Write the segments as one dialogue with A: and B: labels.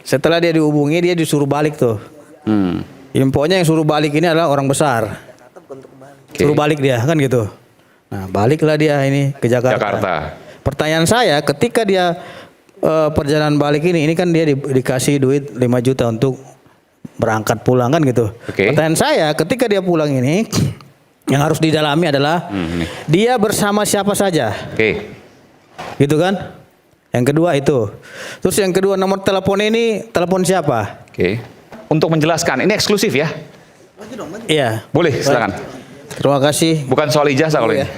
A: setelah dia dihubungi dia disuruh balik tuh. Infonya yang suruh balik ini adalah orang besar. Suruh balik dia kan gitu. Nah baliklah dia ini ke Jakarta. Pertanyaan saya ketika dia perjalanan balik ini kan dia dikasih duit 5 juta untuk berangkat pulang kan gitu. Pertanyaan saya ketika dia pulang ini yang harus didalami adalah dia bersama siapa saja. Gitu kan? Yang kedua itu. Terus yang kedua nomor telepon ini telepon siapa?
B: Untuk menjelaskan ini eksklusif ya?
A: Iya.
B: Boleh silakan.
A: Terima kasih.
B: Bukan soal ijazah kalau ini.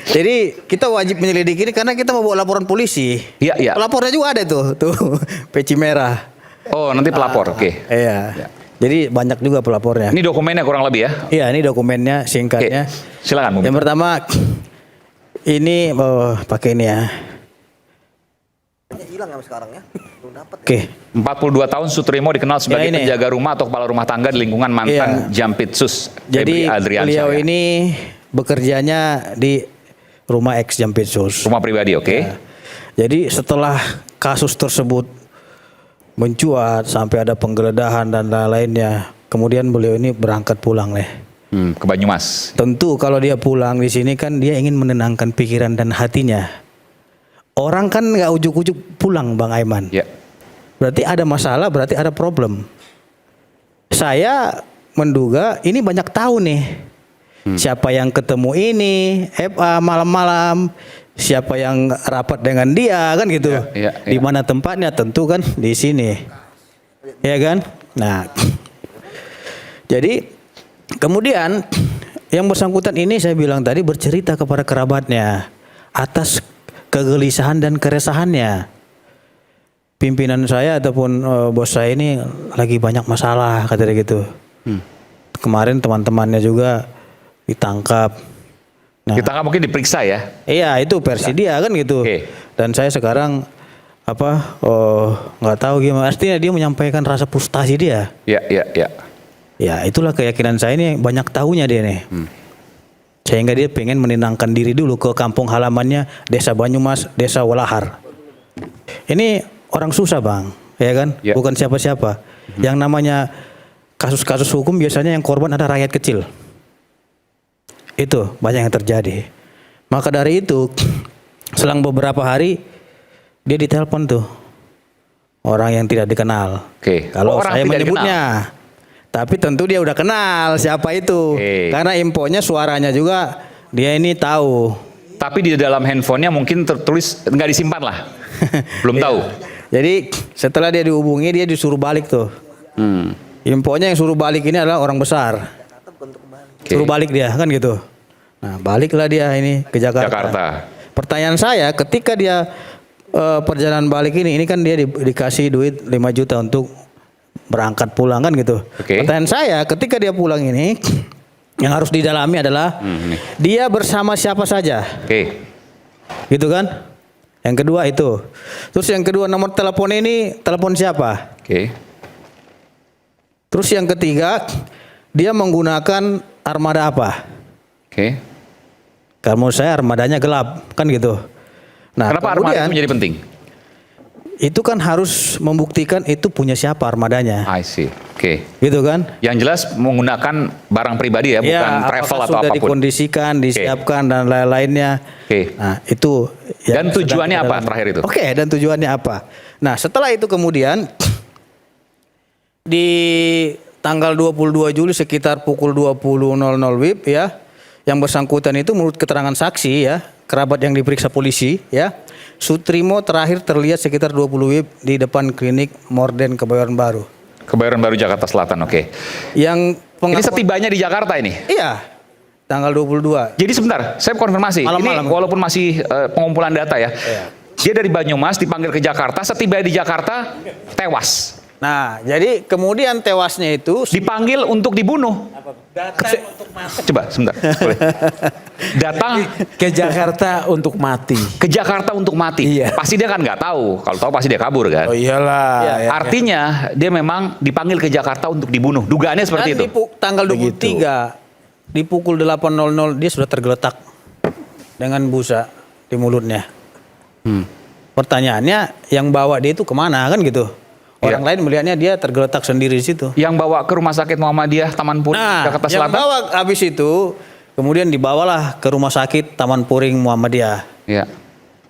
A: Jadi kita wajib menyelidiki ini karena kita mau bawa laporan polisi.
B: Iya.
A: Pelapornya juga ada tuh peci merah.
B: Oh nanti pelapor,
A: Iya. Jadi banyak juga pelapornya.
B: Ini dokumennya kurang lebih ya?
A: Iya ini dokumennya singkatnya.
B: Silakan.
A: Yang pertama ini pakai ini ya.
C: Hilang ya sekarang ya.
B: 42 tahun Sutrimo dikenal sebagai penjaga rumah atau kepala rumah tangga di lingkungan mantan Jampitsus.
A: Jadi beliau ini bekerjanya di rumah ex Jampitsus.
B: Rumah pribadi,
A: Ya. Jadi setelah kasus tersebut mencuat sampai ada penggeledahan dan lain-lainnya, kemudian beliau ini berangkat pulang
B: ke Banyumas.
A: Tentu kalau dia pulang di sini kan dia ingin menenangkan pikiran dan hatinya. Orang kan nggak ujuk-ujuk pulang, Bang Aiman.
B: Ya.
A: Berarti ada masalah, berarti ada problem. Saya menduga ini banyak tahu nih. Siapa yang ketemu ini, FA malam-malam, siapa yang rapat dengan dia kan gitu. Di mana tempatnya tentu kan di sini. Ya kan? Nah. Jadi kemudian yang bersangkutan ini saya bilang tadi bercerita kepada kerabatnya atas kegelisahan dan keresahannya. Pimpinan saya ataupun bos saya ini lagi banyak masalah kata dia gitu. Kemarin teman-temannya juga ditangkap. Nah,
B: ditangkap mungkin diperiksa ya?
A: Iya itu versi dia kan gitu. Dan saya sekarang nggak tahu gimana. Artinya dia menyampaikan rasa frustasi dia. Ya itulah keyakinan saya ini banyak tahunya dia nih. Sehingga dia pengen menenangkan diri dulu ke kampung halamannya Desa Banyumas, Desa Walahar. Ini orang susah Bang, ya kan? Bukan siapa-siapa. Yang namanya kasus-kasus hukum biasanya yang korban ada rakyat kecil. Itu banyak yang terjadi. Maka dari itu selang beberapa hari dia ditelepon tuh orang yang tidak dikenal. Kalau saya menyebutnya. Tapi tentu dia udah kenal siapa itu. Karena infonya suaranya juga dia ini tahu.
B: Tapi di dalam handphonenya mungkin tertulis nggak disimpan lah. Belum tahu.
A: Jadi setelah dia dihubungi dia disuruh balik tuh. Infonya yang suruh balik ini adalah orang besar. Suruh balik dia kan gitu. Nah baliklah dia ini ke Jakarta. Pertanyaan saya ketika dia perjalanan balik ini kan dia dikasih duit 5 juta untuk berangkat pulang kan gitu. Pertanyaan saya ketika dia pulang ini yang harus didalami adalah dia bersama siapa saja. Gitu kan? Yang kedua itu. Terus yang kedua nomor telepon ini telepon siapa? Terus yang ketiga dia menggunakan armada apa? Kalau menurut saya armadanya gelap kan gitu. Nah,
B: kenapa armada itu menjadi penting?
A: Itu kan harus membuktikan itu punya siapa armadanya.
B: I see.
A: Gitu kan?
B: Yang jelas menggunakan barang pribadi ya, bukan travel atau
A: sudah
B: apapun.
A: Dikondisikan, disiapkan dan lain-lainnya.
B: Nah,
A: itu.
B: Dan tujuannya apa terakhir itu?
A: Dan tujuannya apa? Nah, setelah itu kemudian di tanggal 22 Juli sekitar pukul 20.00 WIB ya, yang bersangkutan itu menurut keterangan saksi ya, kerabat yang diperiksa polisi ya, Sutrimo terakhir terlihat sekitar 20 WIB di depan klinik Morden Kebayoran Baru.
B: Kebayoran Baru Jakarta Selatan, Yang ini setibanya di Jakarta ini?
A: Iya, tanggal 22.
B: Jadi sebentar, saya konfirmasi. Ini walaupun masih pengumpulan data ya. Dia dari Banyumas dipanggil ke Jakarta, setiba di Jakarta tewas.
A: Nah, jadi kemudian tewasnya itu
B: dipanggil untuk dibunuh.
C: Datang untuk mati.
B: Coba sebentar. Boleh. Datang
C: ke Jakarta untuk mati.
B: Ke Jakarta untuk mati.
C: Iya.
B: Pasti dia kan nggak tahu. Kalau tahu pasti dia kabur kan.
C: Oh iyalah.
B: Artinya dia memang dipanggil ke Jakarta untuk dibunuh. Dugaannya seperti itu.
A: Tanggal 23 di pukul 8.00 dia sudah tergeletak dengan busa di mulutnya. Pertanyaannya yang bawa dia itu kemana kan gitu? Orang lain melihatnya dia tergeletak sendiri di situ.
B: Yang bawa ke Rumah Sakit Muhammadiyah Taman Puring Jakarta
A: yang
B: Selatan.
A: bawa habis itu kemudian dibawalah ke Rumah Sakit Taman Puring Muhammadiyah.
B: Iya.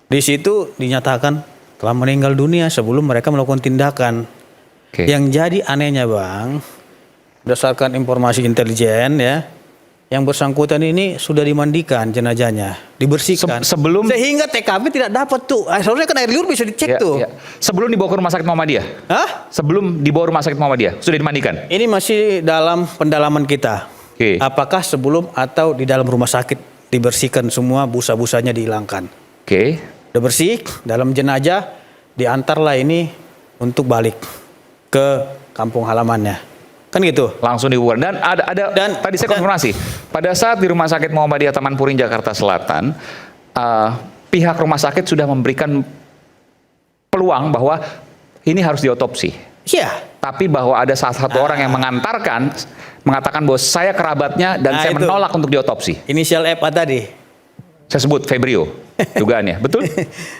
A: Di situ dinyatakan telah meninggal dunia sebelum mereka melakukan tindakan.
B: Oke.
A: Yang jadi anehnya Bang, berdasarkan informasi intelijen ya, yang bersangkutan ini sudah dimandikan jenazahnya, dibersihkan.
B: Sebelum
A: Sehingga TKP tidak dapat tuh. Seharusnya kan air liur bisa dicek
B: Iya,
A: tuh.
B: iya. Sebelum dibawa ke Rumah Sakit Muhammadiyah.
A: Hah?
B: Sebelum dibawa Rumah Sakit Muhammadiyah sudah dimandikan.
A: Ini masih dalam pendalaman kita.
B: Oke.
A: Apakah sebelum atau di dalam rumah sakit dibersihkan semua, busa-busanya dihilangkan.
B: Oke.
A: Udah bersih, dalam jenazah diantarlah ini untuk balik ke kampung halamannya. Kan gitu.
B: Langsung dibubarkan. Dan tadi saya konfirmasi. Pada saat di Rumah Sakit Muhammadiyah Taman Puring Jakarta Selatan, pihak rumah sakit sudah memberikan peluang bahwa ini harus diotopsi.
A: Iya.
B: Tapi bahwa ada salah satu orang yang mengantarkan, mengatakan bahwa saya kerabatnya dan saya
A: itu.
B: menolak untuk diotopsi.
A: Inisial F tadi.
B: Saya sebut Febrio, dugaannya, betul?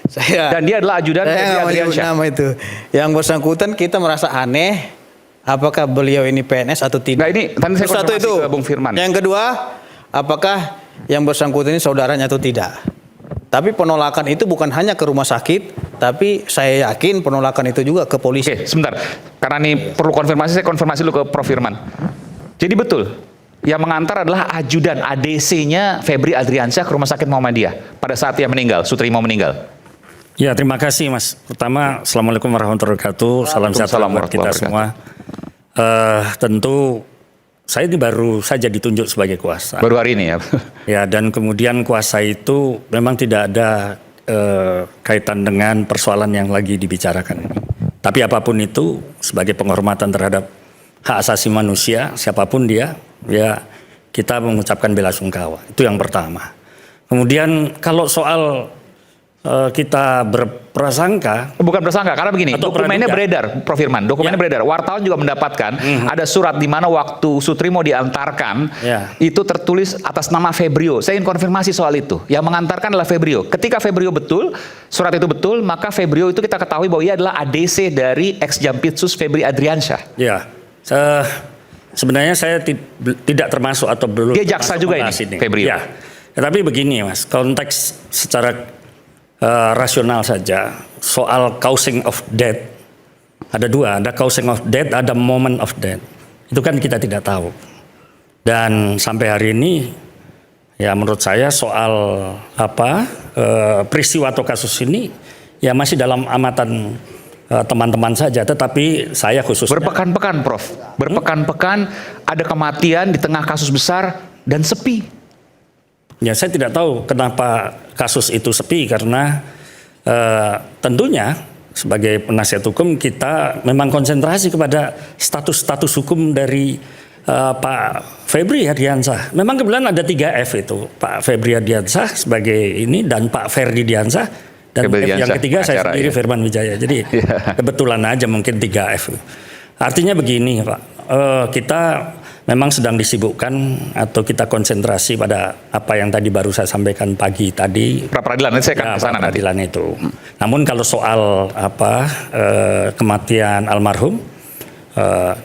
A: Saya.
B: Dan dia adalah ajudan
A: Saya
B: Febri
A: nggak mau nyebut
B: Adriansyah.
A: nama itu. Yang bersangkutan kita merasa aneh. Apakah beliau ini PNS atau tidak?
B: Nah ini tadi saya
A: Terus satu
B: konfirmasi ke Bung Firman.
A: Yang kedua, apakah yang bersangkutan ini saudaranya atau tidak? Tapi penolakan itu bukan hanya ke rumah sakit, tapi saya yakin penolakan itu juga ke polisi.
B: Oke, sebentar. Karena ini perlu konfirmasi, saya konfirmasi dulu ke Prof. Firman. Jadi betul, yang mengantar adalah ajudan ADC-nya Febri Adriansyah ke Rumah Sakit Muhammadiyah pada saat dia meninggal, Sutrimo meninggal.
D: Ya, terima kasih Mas. Pertama, Assalamualaikum warahmatullahi wabarakatuh. Salam sejahtera buat kita semua. Tentu saya ini baru saja ditunjuk sebagai kuasa.
B: Baru hari ini ya.
D: Ya, dan kemudian kuasa itu memang tidak ada kaitan dengan persoalan yang lagi dibicarakan ini. Tapi apapun itu, sebagai penghormatan terhadap hak asasi manusia, siapapun dia, ya kita mengucapkan bela sungkawa. Itu yang pertama. Kemudian kalau soal kita berprasangka,
B: Bukan bersangka, karena begini,
D: Atau
B: dokumennya
D: praduga.
B: beredar, Prof. Firman, dokumennya beredar. Wartawan juga mendapatkan ada surat di mana waktu Sutrimo diantarkan,
D: Ya.
B: itu tertulis atas nama Febrio. Saya ingin konfirmasi soal itu. Yang mengantarkan adalah Febrio. Ketika Febrio betul, surat itu betul, maka Febrio itu kita ketahui bahwa ia adalah ADC dari ex-Jampitsus Febri Adriansyah.
D: ya, sebenarnya saya tidak termasuk atau belum.
B: Dia jaksa
D: termasuk
B: juga
D: membahas
B: ini, Febrio.
D: Ya, tapi begini Mas, konteks secara rasional saja soal causing of death ada dua, ada causing of death, ada moment of death. Itu kan kita tidak tahu. Dan sampai hari ini, ya menurut saya soal peristiwa atau kasus ini ya masih dalam amatan teman-teman saja. Tetapi saya khususnya
B: Berpekan-pekan, Prof. Berpekan-pekan ada kematian di tengah kasus besar dan sepi.
D: ya saya tidak tahu kenapa kasus itu sepi karena tentunya sebagai penasihat hukum kita memang konsentrasi kepada status hukum dari Pak Febri Adriansyah. Memang kebetulan ada 3 F itu, Pak Febri Adriansyah sebagai ini dan Pak Ferdi Diansah dan
B: Febri
D: F yang
B: Diansah,
D: ketiga saya
B: acara,
D: sendiri
B: ya.
D: Firman Wijaya. Jadi kebetulan aja mungkin 3 F. Artinya begini Pak, kita memang sedang disibukkan atau kita konsentrasi pada apa yang tadi baru saya sampaikan pagi tadi.
B: Pra-peradilan, nanti saya akan
D: Ya,
B: kesana nanti.
D: peradilan itu. Namun kalau soal kematian almarhum,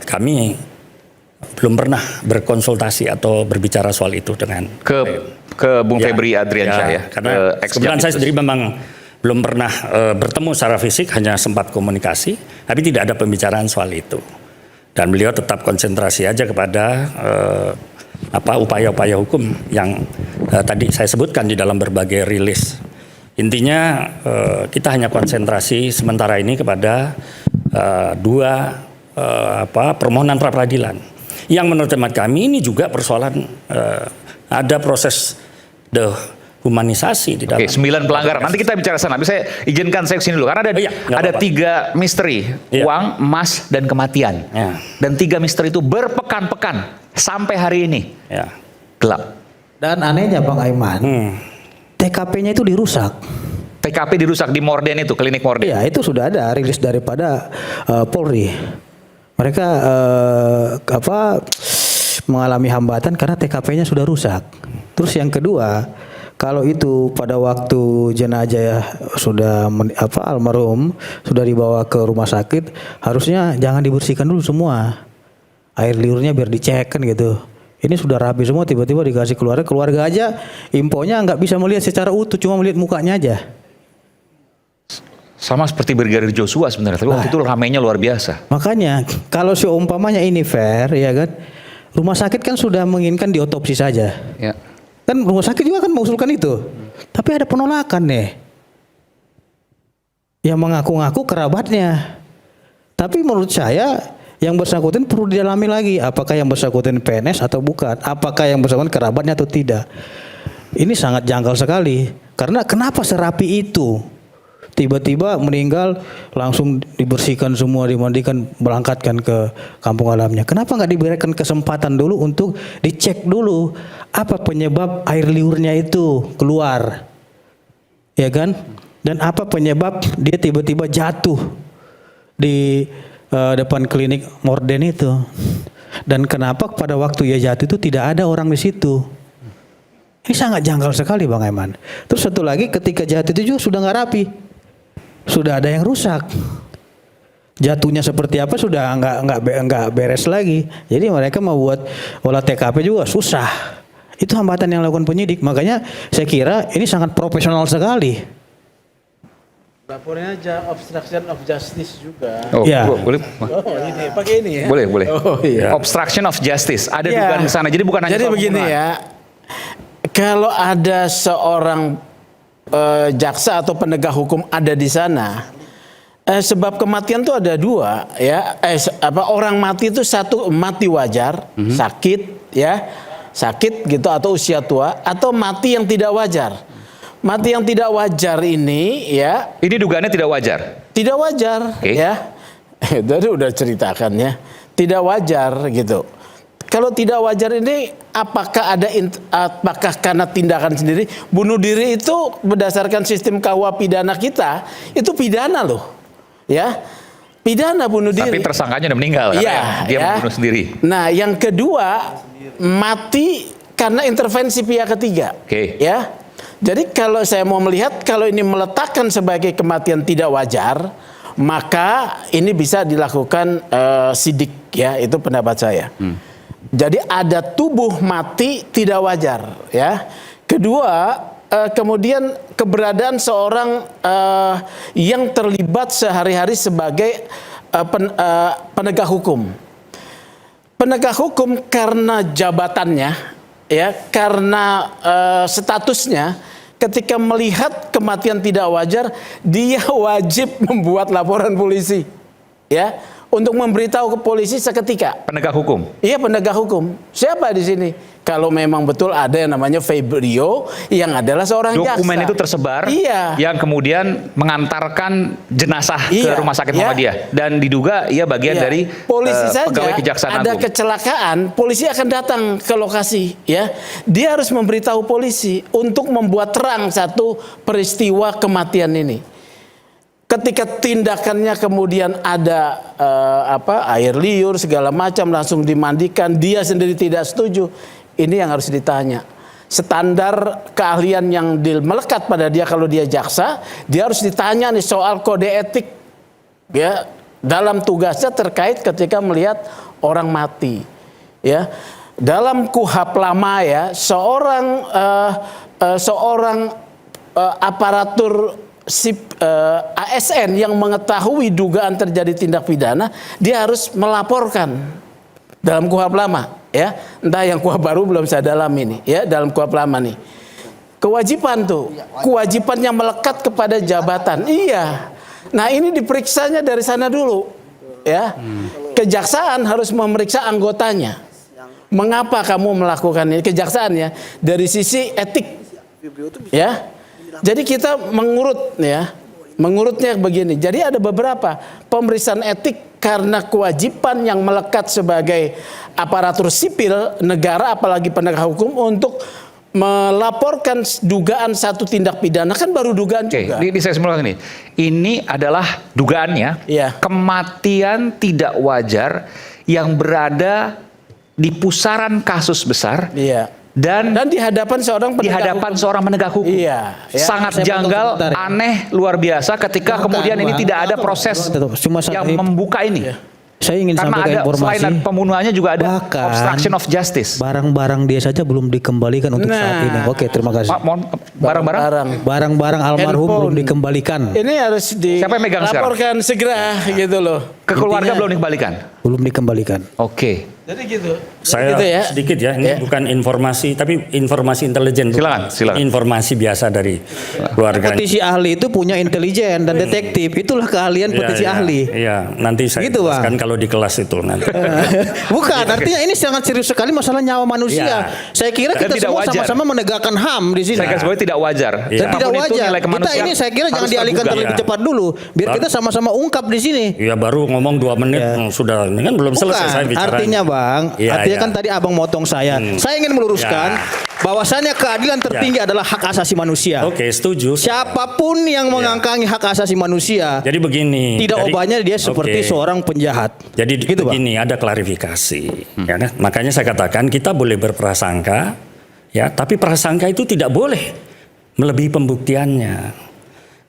D: kami belum pernah berkonsultasi atau berbicara soal itu dengan
B: Ke Bung Febri Adriansyah ya.
D: Karena kebetulan saya sendiri memang belum pernah bertemu secara fisik, hanya sempat komunikasi, tapi tidak ada pembicaraan soal itu. Dan beliau tetap konsentrasi aja kepada upaya-upaya hukum yang tadi saya sebutkan di dalam berbagai rilis. Intinya kita hanya konsentrasi sementara ini kepada 2 permohonan pra peradilan. Yang menurut hemat kami ini juga persoalan ada proses dehumanisasi di dalam.
B: Oke, 9 pelanggaran. Nanti kita bicara sana. Tapi saya izinkan saya kesini dulu karena ada 3 misteri,
D: Iya.
B: uang, emas, dan kematian.
D: Ya.
B: Dan 3 misteri itu berpekan-pekan sampai hari ini
D: Ya.
B: gelap.
A: Dan anehnya Bang Aiman, TKP-nya itu dirusak.
B: TKP dirusak di Morden itu, klinik Morden.
A: Iya, itu sudah ada rilis daripada Polri. Mereka mengalami hambatan karena TKP-nya sudah rusak. Terus yang kedua, kalau itu pada waktu jenazah sudah almarhum sudah dibawa ke rumah sakit, harusnya jangan dibersihkan dulu semua. Air liurnya biar dicek kan gitu. Ini sudah rapi semua, tiba-tiba dikasih keluarga aja infonya nggak bisa melihat secara utuh, cuma melihat mukanya aja.
B: Sama seperti Brigadir Joshua sebenarnya, tapi waktu itu ramainya luar biasa.
A: Makanya kalau seumpamanya ini fair ya kan, rumah sakit kan sudah menginginkan diotopsi saja.
B: Ya.
A: Kan rumah sakit juga kan mengusulkan itu. Tapi ada penolakan nih. Yang mengaku-ngaku kerabatnya. Tapi menurut saya yang bersangkutan perlu didalami lagi. Apakah yang bersangkutan PNS atau bukan? Apakah yang bersangkutan kerabatnya atau tidak? Ini sangat janggal sekali. Karena kenapa serapi itu? Tiba-tiba meninggal langsung dibersihkan semua, dimandikan, berangkatkan ke kampung alamnya. Kenapa nggak diberikan kesempatan dulu untuk dicek dulu apa penyebab air liurnya itu keluar, ya kan? Dan apa penyebab dia tiba-tiba jatuh di depan klinik Morden itu? Dan kenapa pada waktu ia jatuh itu tidak ada orang di situ? Ini sangat janggal sekali Bang Eman. Terus satu lagi, ketika jatuh itu juga sudah nggak rapi. Sudah ada yang rusak, jatuhnya seperti apa sudah nggak beres lagi. Jadi mereka mau buat olah TKP juga susah. Itu hambatan yang dilakukan penyidik. Makanya saya kira ini sangat profesional sekali.
C: Lapornya aja obstruction of justice juga.
B: Oh,
A: Ya.
B: boleh.
C: Oh, ini pakai ini ya.
B: Boleh.
C: Oh iya.
B: Obstruction of justice. Ada
C: Ya.
B: dugaan ke sana. Jadi bukan hanya
C: Jadi
B: soal
C: begini
B: pembunuhan.
C: ya. Kalau ada seorang jaksa atau penegak hukum ada di sana, sebab kematian itu ada dua ya. Orang mati itu satu mati wajar, sakit ya, sakit gitu atau usia tua, atau mati yang tidak wajar. Mati yang tidak wajar ini ya.
B: Ini dugaannya tidak wajar.
C: Tidak wajar ya. Tadi udah ceritakan ya. Tidak wajar gitu. Kalau tidak wajar ini apakah karena tindakan sendiri? Bunuh diri itu berdasarkan sistem KUA pidana kita itu pidana loh, ya pidana bunuh diri.
B: Tapi tersangkanya udah meninggal,
C: Iya,
B: dia
C: ya.
B: membunuh sendiri.
C: Nah, yang kedua mati karena intervensi pihak ketiga. Ya, jadi kalau saya mau melihat kalau ini meletakkan sebagai kematian tidak wajar, maka ini bisa dilakukan sidik ya, itu pendapat saya. Jadi ada tubuh mati tidak wajar ya. Kedua, kemudian keberadaan seorang yang terlibat sehari-hari sebagai penegak hukum. Penegak hukum karena jabatannya ya, karena statusnya, ketika melihat kematian tidak wajar, dia wajib membuat laporan polisi ya, untuk memberitahu ke polisi seketika.
B: Penegak hukum.
C: Iya, penegak hukum. Siapa di sini? Kalau memang betul ada yang namanya Febrio yang adalah seorang jaksa.
B: Dokumen itu tersebar, yang kemudian mengantarkan jenazah ke rumah sakit Muhammadiyah, dan diduga ia bagian dari
C: polisi saja.
B: pegawai Kejaksaan
C: Ada
B: Agung.
C: kecelakaan, polisi akan datang ke lokasi, ya. Dia harus memberitahu polisi untuk membuat terang satu peristiwa kematian ini. Ketika tindakannya kemudian ada air liur segala macam langsung dimandikan, dia sendiri tidak setuju. Ini yang harus ditanya. Standar keahlian yang melekat pada dia kalau dia jaksa, dia harus ditanya nih soal kode etik ya dalam tugasnya terkait ketika melihat orang mati. Ya. Dalam KUHP lama ya, seorang aparatur ASN yang mengetahui dugaan terjadi tindak pidana, dia harus melaporkan dalam KUHP lama, ya. Entah yang KUHP baru belum saya dalam ini, ya, dalam KUHP lama nih. Kewajiban tuh, kewajiban yang melekat kepada jabatan. Iya. Nah, ini diperiksanya dari sana dulu, ya. Kejaksaan harus memeriksa anggotanya. Mengapa kamu melakukan ini? Kejaksaan ya, dari sisi etik, ya. Jadi kita mengurut ya, mengurutnya begini. Jadi ada beberapa pemeriksaan etik karena kewajiban yang melekat sebagai aparatur sipil negara, apalagi penegak hukum, untuk melaporkan dugaan satu tindak pidana, kan baru dugaan juga.
B: Di saya simpulkan ini. Ini adalah dugaannya kematian tidak wajar yang berada di pusaran kasus besar. dan
C: di hadapan seorang
B: penegak hukum.
C: Iya, ya.
B: Sangat
A: Saya potong
B: janggal,
A: sebentar ya.
B: aneh, luar biasa ketika
A: Bukan,
B: kemudian ini
A: Bang.
B: tidak ada proses
A: Cuma
B: yang
A: saya-
B: membuka ini.
A: Saya ingin
B: Karena
A: sampaikan
B: ada
A: informasi.
B: selain pembunuhannya juga ada
A: Bahkan
B: obstruction of justice.
A: barang-barang dia saja belum dikembalikan untuk saat ini. Oke, terima kasih.
B: Mohon barang-barang.
A: Barang-barang almarhum
C: Handphone.
A: belum dikembalikan.
C: Ini harus
B: Siapa yang megang sekarang?
C: dilaporkan segera gitu loh.
B: Ke keluarga
C: Intinya-
B: belum dikembalikan.
A: Belum dikembalikan.
B: Oke.
C: Jadi gitu.
D: Saya
C: Gitu ya.
D: sedikit ya, ini
C: Ya.
D: bukan informasi, tapi informasi intelijen.
B: Silakan.
D: Informasi biasa dari keluarga.
A: Petisi ahli itu punya intelijen dan detektif. Itulah keahlian petisi ahli.
D: Iya, nanti saya
A: Gitu, Bang.
D: jelaskan kalau di kelas itu nanti.
A: Bukan, artinya ini sangat serius sekali masalah nyawa manusia.
D: Iya.
A: Saya kira
B: Dan
A: kita
B: tidak
A: semua
B: wajar.
A: sama-sama menegakkan HAM di sini.
B: Saya kira sebenarnya tidak wajar.
D: Iya.
A: Dan tidak
B: Apapun itu
A: wajar.
B: nilai
A: Kita
B: kemanusiaan
A: ini saya kira jangan
B: harus
A: dialihkan
B: tergugah.
A: terlalu
D: Iya.
A: cepat dulu. Biar kita sama-sama ungkap di sini.
D: Ya baru ngomong 2 menit sudah, ini kan belum selesai saya
A: Bukan,
D: bicara.
A: artinya Bang,
D: Iya,
A: artinya
D: iya.
A: kan tadi Abang motong saya. Saya ingin meluruskan bahwasannya keadilan tertinggi adalah hak asasi manusia.
D: Oke, setuju.
A: Siapapun yang mengangkangi hak asasi manusia,
D: Jadi begini.
A: tidak
D: dari-
A: ubahnya dia seperti
D: Oke.
A: seorang penjahat.
D: Jadi
A: Gitu, Bang.
D: begini, ada klarifikasi, ya kan? Makanya saya katakan kita boleh berprasangka, ya, tapi prasangka itu tidak boleh melebihi pembuktiannya.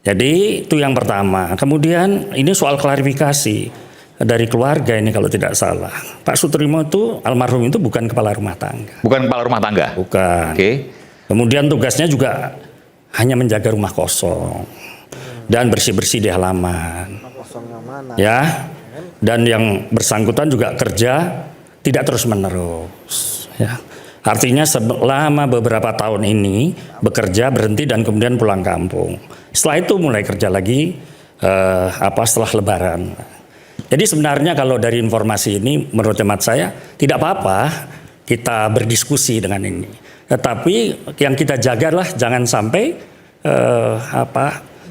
D: Jadi itu yang pertama. Kemudian ini soal klarifikasi dari keluarga ini kalau tidak salah. Pak Sutrimo itu almarhum itu bukan kepala rumah tangga,
B: Bukan kepala rumah tangga.
D: bukan.
B: Oke.
D: Kemudian tugasnya juga hanya menjaga rumah kosong dan bersih-bersih di halaman. Ya. Dan yang bersangkutan juga kerja tidak terus-menerus, ya. Artinya selama beberapa tahun ini bekerja, berhenti dan kemudian pulang kampung. Setelah itu mulai kerja lagi setelah Lebaran. Jadi sebenarnya kalau dari informasi ini menurut hemat saya tidak apa-apa kita berdiskusi dengan ini. Tetapi yang kita jagalah jangan sampai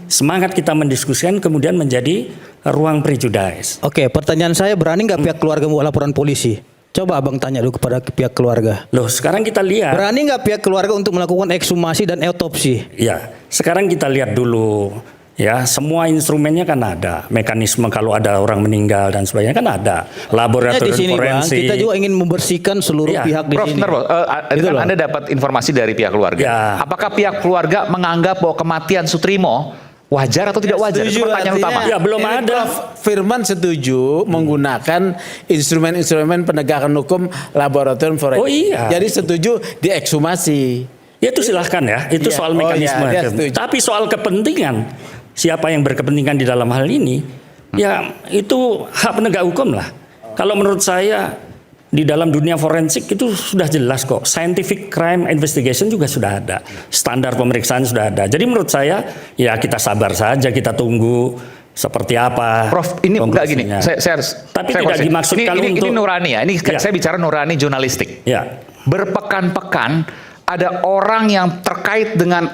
D: semangat kita mendiskusikan kemudian menjadi ruang prejudice.
A: Oke, pertanyaan saya, berani nggak pihak keluarga membawa laporan polisi? Coba Abang tanya dulu kepada pihak keluarga.
D: Loh, sekarang kita lihat.
A: Berani nggak pihak keluarga untuk melakukan ekshumasi dan autopsi?
D: Ya, sekarang kita lihat dulu. Ya, semua instrumennya kan ada, mekanisme kalau ada orang meninggal dan sebagainya kan ada,
A: Di
D: laboratorium
A: sini Bang,
D: forensik.
A: kita juga ingin membersihkan seluruh
D: Iya.
A: pihak di
B: Prof,
A: sini.
B: bentar, Prof.
A: Gitu
B: Kan
A: loh.
B: Anda dapat informasi dari pihak keluarga.
D: Ya.
B: Apakah pihak keluarga menganggap bahwa kematian Sutrimo wajar atau tidak wajar? Itu
C: Setuju,
B: pertanyaan
C: artinya
B: utama.
D: Ya, belum
C: ini
D: ada.
C: Prof Firman setuju menggunakan instrumen-instrumen penegakan hukum laboratorium forensik.
D: Oh, iya.
C: Jadi setuju diekshumasi.
D: Ya itu silahkan ya, itu
C: Iya.
D: soal
C: Oh,
D: mekanisme.
C: iya, dia setuju.
D: Tapi soal kepentingan, siapa yang berkepentingan di dalam hal ini, ya itu hak penegak hukum lah. Kalau menurut saya di dalam dunia forensik itu sudah jelas kok, scientific crime investigation juga sudah ada, standar pemeriksaan sudah ada. Jadi menurut saya ya kita sabar saja, kita tunggu seperti apa.
B: Prof, ini enggak gini.
D: konklusinya.
B: saya
D: Tapi tidak
B: koreksi.
D: dimaksudkan
B: ini
D: untuk
B: nurani ya. Ini
D: Ya.
B: saya bicara nurani jurnalistik.
D: Ya.
B: Berpekan-pekan ada orang yang terkait dengan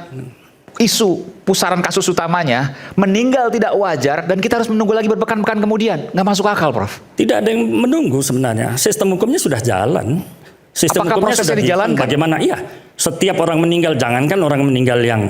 B: isu pusaran kasus utamanya meninggal tidak wajar dan kita harus menunggu lagi berpekan-pekan kemudian. Nggak masuk akal, Prof.
D: Tidak ada yang menunggu sebenarnya. Sistem hukumnya sudah jalan. Sistem
B: Apakah
D: hukumnya
B: prosesnya
D: sudah
B: dijalankan?
D: Bagaimana? Iya. Setiap orang meninggal, jangankan orang meninggal yang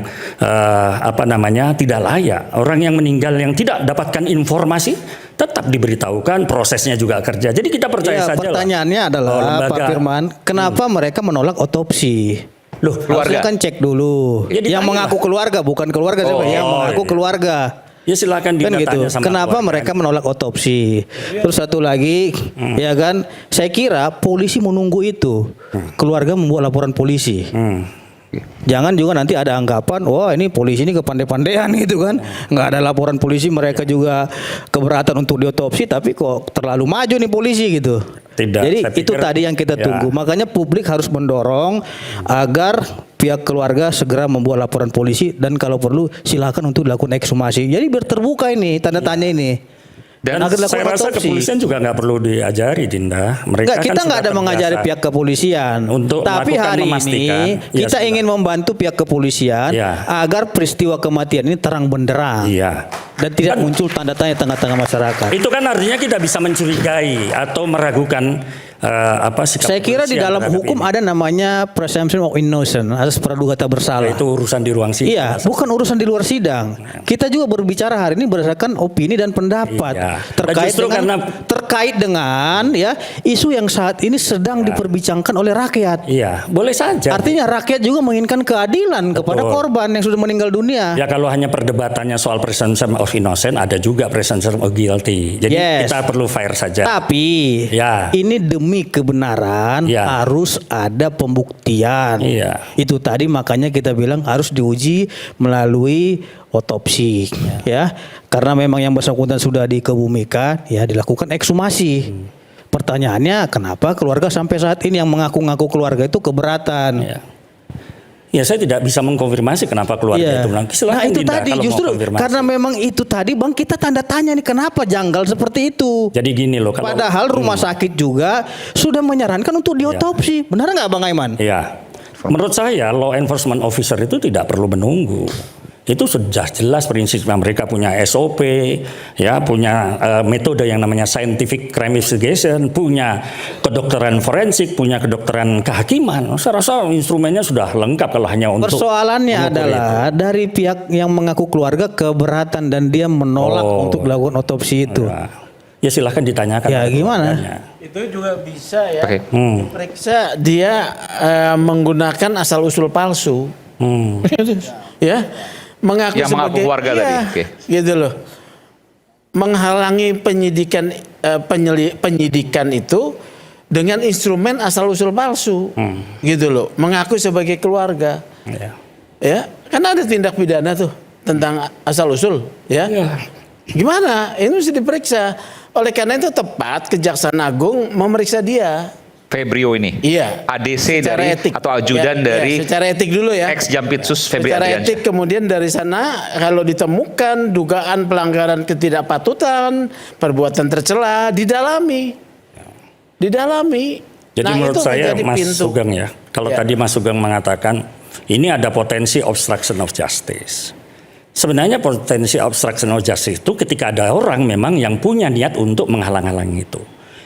D: tidak layak, orang yang meninggal yang tidak dapatkan informasi tetap diberitahukan, prosesnya juga kerja. Jadi kita percaya
A: Ya,
D: saja.
A: pertanyaannya adalah Pak Firman, kenapa mereka menolak otopsi?
D: Loh,
A: Harusnya kan cek dulu.
D: Ya, ditanya
A: yang mengaku
D: lah.
A: keluarga, bukan keluarga siapa? Yang mengaku
D: iya.
A: keluarga.
D: ya silakan
A: Kan gitu.
D: ditanya sama
A: Kenapa
D: keluarga.
A: mereka menolak otopsi? Terus satu lagi, ya kan? Saya kira polisi menunggu itu. Keluarga membuat laporan polisi. Jangan juga nanti ada anggapan, wah ini polisi ini kepandai-pandaian gitu kan. Nggak ada laporan polisi, mereka juga keberatan untuk diotopsi, tapi kok terlalu maju nih polisi gitu.
D: Tidak,
A: Jadi
D: saya
A: itu
D: pikir-
A: tadi yang kita
D: ya.
A: tunggu. Makanya publik harus mendorong agar pihak keluarga segera membuat laporan polisi dan kalau perlu silakan untuk dilakukan ekshumasi. Jadi biar terbuka ini tanda tanya ini.
D: Dan
A: agar dilakukan
D: saya rasa
A: otopsi.
D: kepolisian juga nggak perlu diajari, Dinda. Mereka
A: Enggak,
D: kan
A: kita
D: sudah
A: nggak ada mengajari
D: terbiasa.
A: pihak kepolisian.
D: Untuk
A: Tapi
D: melakukan
A: hari
D: memastikan,
A: ini
D: ya
A: kita
D: sudah.
A: ingin membantu pihak kepolisian
D: Ya.
A: agar peristiwa kematian ini terang benderang
D: Iya.
A: dan tidak muncul tanda tanya tengah-tengah masyarakat.
D: Itu kan artinya kita bisa mencurigai atau meragukan sikap
A: Saya kira di
D: kepolisian
A: dalam
D: terhadap
A: hukum
D: ini.
A: ada namanya presumption of innocence, asas praduga tak bersalah.
D: Itu urusan di ruang sidang.
A: Iya, bukan urusan di luar sidang. Kita juga berbicara hari ini berdasarkan opini dan pendapat
D: Iya.
A: terkait
D: Justru
A: terkait dengan ya isu yang saat ini sedang diperbincangkan oleh rakyat.
D: Iya, boleh saja.
A: Artinya rakyat juga menginginkan keadilan kepada korban yang sudah meninggal dunia.
D: Ya kalau hanya perdebatannya soal presumption of innocent, ada juga presumption of guilty. Jadi
A: Yes.
D: kita perlu fair saja.
A: Tapi
D: Ya.
A: ini demi kebenaran
D: Ya.
A: harus ada pembuktian.
D: Iya.
A: Itu tadi makanya kita bilang harus diuji melalui otopsi, ya. Karena memang yang bersangkutan sudah dikebumikan, ya dilakukan ekshumasi. Pertanyaannya kenapa keluarga sampai saat ini yang mengaku-ngaku keluarga itu keberatan?
D: Ya. Ya saya tidak bisa mengkonfirmasi kenapa keluarga
A: Iya.
D: itu bilang.
A: Nah
D: Silahkan
A: itu
D: Dinda
A: tadi
D: kalau mau
A: justru
D: konfirmasi.
A: karena memang itu tadi Bang kita tanda tanya nih kenapa janggal seperti itu.
D: Jadi gini loh. Kalau,
A: Padahal rumah sakit juga sudah menyarankan untuk diotopsi. Benar nggak Bang Aiman?
D: Ya, menurut saya law enforcement officer itu tidak perlu menunggu. Itu sudah jelas prinsipnya, mereka punya SOP, ya punya metode yang namanya scientific crime investigation, punya kedokteran forensik, punya kedokteran kehakiman. Saya rasa instrumennya sudah lengkap kalau hanya untuk
A: Persoalannya
D: mengukur
A: adalah dari pihak yang mengaku keluarga keberatan dan dia menolak untuk dilakukan otopsi itu.
D: Ya silahkan ditanyakan.
A: Ya, gimana?
D: keluarganya.
C: Itu juga bisa ya.
B: Oke.
C: Periksa dia menggunakan asal usul palsu. Ya. Mengaku
B: Yang mengaku
C: sebagai
B: keluarga tadi, oke.
C: Gitu loh. Menghalangi penyidikan itu dengan instrumen asal usul palsu. Gitu loh. Mengaku sebagai keluarga.
D: Ya.
C: Ya, kan ada tindak pidana tuh tentang asal usul, ya. Gimana? Ini mesti diperiksa. Oleh karena itu tepat Kejaksaan Agung memeriksa dia.
B: Febrio ini.
C: Iya.
B: ADC
C: Secara
B: dari
C: etik.
B: atau ajudan
C: Ya,
B: dari
C: secara etik dulu ya.
B: ex Jampitsus Febri
C: Secara
B: Adriansyah.
C: etik kemudian dari sana kalau ditemukan dugaan pelanggaran ketidakpatutan, perbuatan tercela didalami.
D: Jadi
C: Nah,
D: menurut
C: itu
D: saya
C: menjadi
D: Mas
C: pintu.
D: Sugeng ya, kalau
C: Ya.
D: tadi Mas Sugeng mengatakan ini ada potensi obstruction of justice. Sebenarnya potensi obstruction of justice itu ketika ada orang memang yang punya niat untuk menghalang-halangi itu.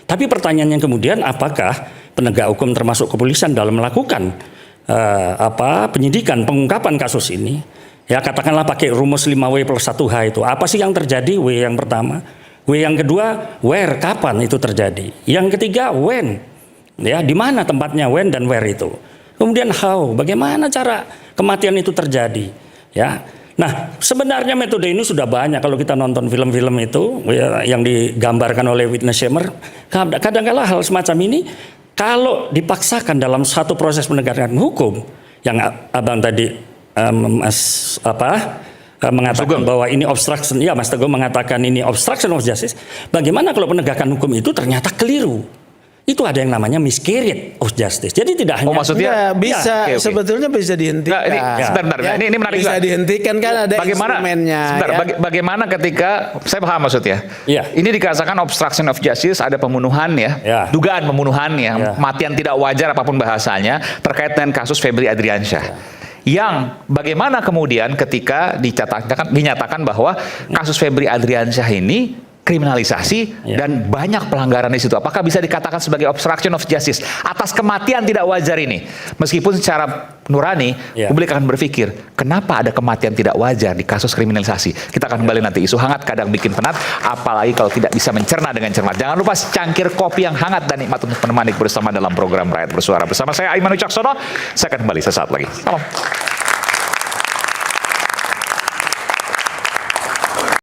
D: Tapi pertanyaannya kemudian apakah penegak hukum termasuk kepolisian dalam melakukan penyidikan, pengungkapan kasus ini? Ya katakanlah pakai rumus 5W+1H itu. Apa sih yang terjadi? W yang pertama. W yang kedua, where, kapan itu terjadi? Yang ketiga, when. Ya, di mana tempatnya when dan where itu? Kemudian how, bagaimana cara kematian itu terjadi? Ya. Nah, sebenarnya metode ini sudah banyak kalau kita nonton film-film itu ya, yang digambarkan oleh Witness Schemer. Kadang-kala hal semacam ini kalau dipaksakan dalam satu proses penegakan hukum yang Abang tadi mengatakan bahwa ini obstruction, ya Mas Teguh mengatakan ini obstruction of justice. Bagaimana kalau penegakan hukum itu ternyata keliru? Itu ada yang namanya miscarriage of justice. Jadi tidak hanya
B: maksudnya
C: Ya, bisa
B: oke.
C: sebetulnya bisa dihentikan.
B: Nah, ini sebentar.
C: Ya,
B: Ini menarik
C: bisa
B: juga.
C: dihentikan kan ada
B: Bagaimana
C: instrumennya.
B: sebentar,
C: ya.
B: bagaimana ketika saya paham maksudnya.
D: Iya.
B: Ini dikatakan obstruction of justice, ada pembunuhan ya.
D: Ya.
B: Dugaan pembunuhan ya,
D: Ya.
B: matian tidak wajar apapun bahasanya terkait dengan kasus Febri Adriansyah. Yang bagaimana kemudian ketika dinyatakan bahwa kasus Febri Adriansyah ini kriminalisasi dan banyak pelanggaran di situ. Apakah bisa dikatakan sebagai obstruction of justice atas kematian tidak wajar ini? Meskipun secara nurani publik akan berpikir, kenapa ada kematian tidak wajar di kasus kriminalisasi? Kita akan kembali nanti. Isu hangat kadang bikin penat, apalagi kalau tidak bisa mencerna dengan cermat. Jangan lupa cangkir kopi yang hangat dan nikmat untuk menemani bersama dalam program Rakyat Bersuara. Bersama saya Aiman Wicaksono, saya akan kembali sesaat lagi. Salam.